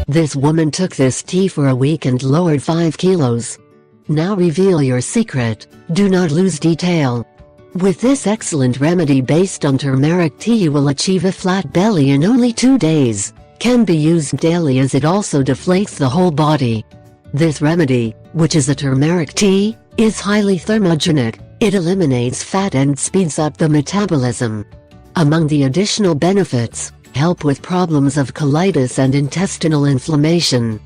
This woman took this tea for a week and lowered 5 kilos. Now reveal your secret. Do not lose detail. With this excellent remedy based on turmeric tea, you will achieve a flat belly in only 2 days. Can be used daily as it also deflates the whole body. This remedy, which is a turmeric tea, is highly thermogenic. It eliminates fat and speeds up the metabolism. Among the additional benefits, help with problems of colitis and intestinal inflammation.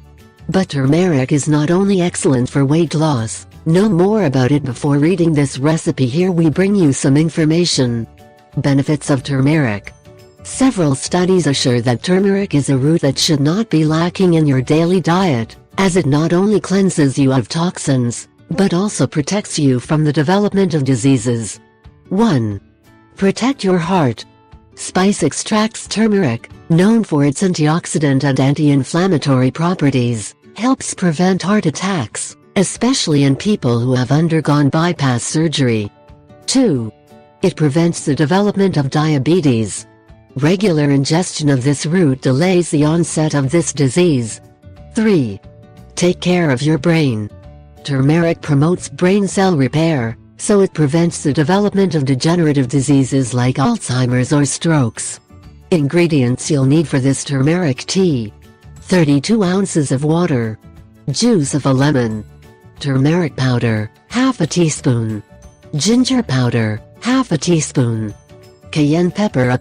But turmeric is not only excellent for weight loss. Know more about it before reading this recipe. Here we bring you some information. Benefits of turmeric. Several studies assure that turmeric is a root that should not be lacking in your daily diet, as it not only cleanses you of toxins, but also protects you from the development of diseases. 1. Protect your heart. Spice extracts turmeric, known for its antioxidant and anti-inflammatory properties, helps prevent heart attacks, especially in people who have undergone bypass surgery. 2. It prevents the development of diabetes. Regular ingestion of this root delays the onset of this disease. 3. Take care of your brain. Turmeric promotes brain cell repair, so it prevents the development of degenerative diseases like Alzheimer's or strokes. Ingredients you'll need for this turmeric tea: 32 ounces of water, juice of a lemon, turmeric powder, half a teaspoon, ginger powder, half a teaspoon, cayenne pepper, a